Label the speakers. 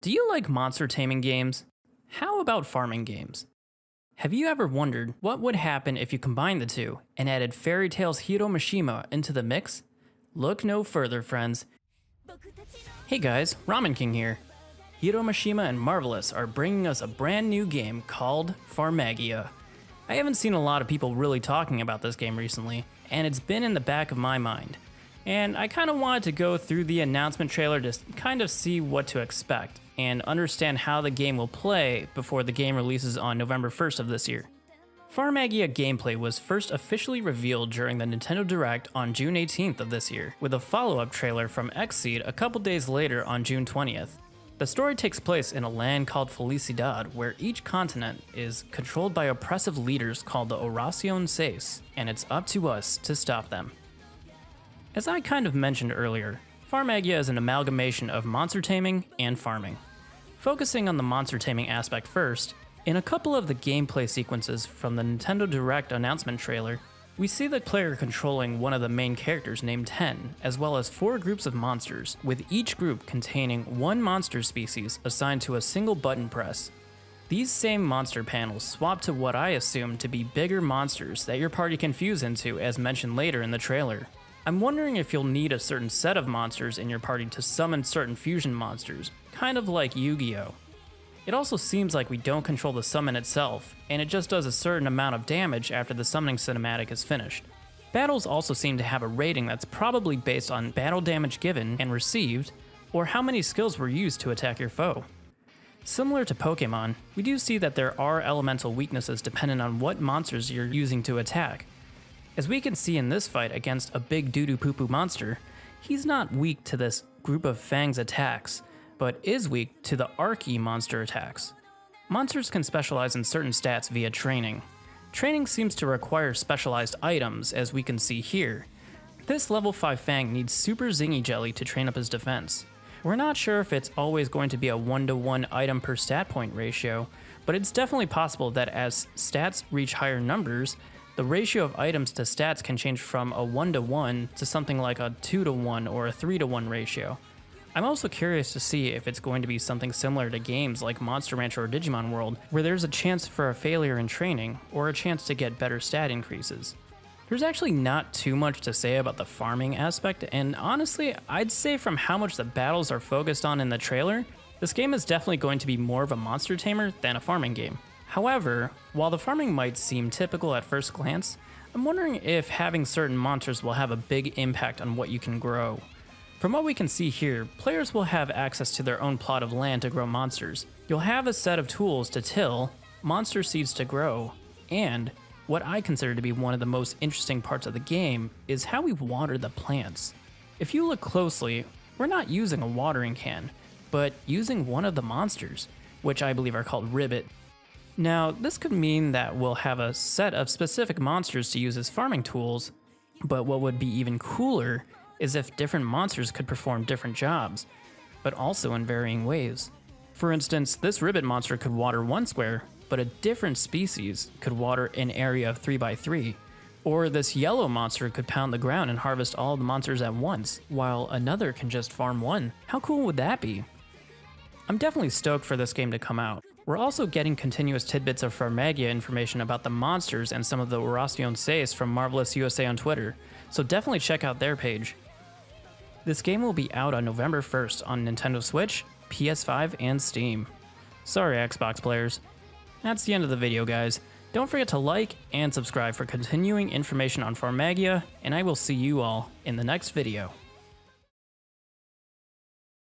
Speaker 1: Do you like monster taming games? How about farming games? Have you ever wondered what would happen if you combined the two and added Fairy Tail's Hiro Mishima into the mix? Look no further, friends. Hey guys, Ramen King here. Hiro Mishima and Marvelous are bringing us a brand new game called Farmagia. I haven't seen a lot of people really talking about this game recently, and it's been in the back of my mind. And I kind of wanted to go through the announcement trailer to kind of see what to expect and understand how the game will play before the game releases on November 1st of this year. Farmagia gameplay was first officially revealed during the Nintendo Direct on June 18th of this year, with a follow-up trailer from Xseed a couple days later on June 20th. The story takes place in a land called Felicidad, where each continent is controlled by oppressive leaders called the Oración Seis, and it's up to us to stop them. As I kind of mentioned earlier, Farmagia is an amalgamation of monster taming and farming. Focusing on the monster taming aspect first, in a couple of the gameplay sequences from the Nintendo Direct announcement trailer, we see the player controlling one of the main characters named Ten, as well as 4 groups of monsters, with each group containing one monster species assigned to a single button press. These same monster panels swap to what I assume to be bigger monsters that your party can fuse into as mentioned later in the trailer. I'm wondering if you'll need a certain set of monsters in your party to summon certain fusion monsters, kind of like Yu-Gi-Oh! It also seems like we don't control the summon itself, and it just does a certain amount of damage after the summoning cinematic is finished. Battles also seem to have a rating that's probably based on battle damage given and received, or how many skills were used to attack your foe. Similar to Pokemon, we do see that there are elemental weaknesses depending on what monsters you're using to attack. As we can see in this fight against a big doo-doo poo-poo monster, he's not weak to this group of Fangs attacks, but is weak to the Archie monster attacks. Monsters can specialize in certain stats via training. Training seems to require specialized items, as we can see here. This level 5 Fang needs Super Zingy Jelly to train up his defense. We're not sure if it's always going to be a 1-to-1 item per stat point ratio, but it's definitely possible that as stats reach higher numbers, the ratio of items to stats can change from a 1-to-1 to something like a 2-to-1 or a 3-to-1 ratio. I'm also curious to see if it's going to be something similar to games like Monster Rancher or Digimon World, where there's a chance for a failure in training, or a chance to get better stat increases. There's actually not too much to say about the farming aspect, and honestly, I'd say from how much the battles are focused on in the trailer, this game is definitely going to be more of a monster tamer than a farming game. However, while the farming might seem typical at first glance, I'm wondering if having certain monsters will have a big impact on what you can grow. From what we can see here, players will have access to their own plot of land to grow monsters. You'll have a set of tools to till, monster seeds to grow, and what I consider to be one of the most interesting parts of the game is how we water the plants. If you look closely, we're not using a watering can, but using one of the monsters, which I believe are called Ribbit. Now, this could mean that we'll have a set of specific monsters to use as farming tools, but what would be even cooler is if different monsters could perform different jobs, but also in varying ways. For instance, this Ribbit monster could water 1 square, but a different species could water an area of 3x3. Or this yellow monster could pound the ground and harvest all the monsters at once, while another can just farm 1. How cool would that be? I'm definitely stoked for this game to come out. We're also getting continuous tidbits of Farmagia information about the monsters and some of the Oración Seis from Marvelous USA on Twitter, so definitely check out their page. This game will be out on November 1st on Nintendo Switch, PS5, and Steam. Sorry, Xbox players. That's the end of the video, guys. Don't forget to like and subscribe for continuing information on Farmagia, and I will see you all in the next video.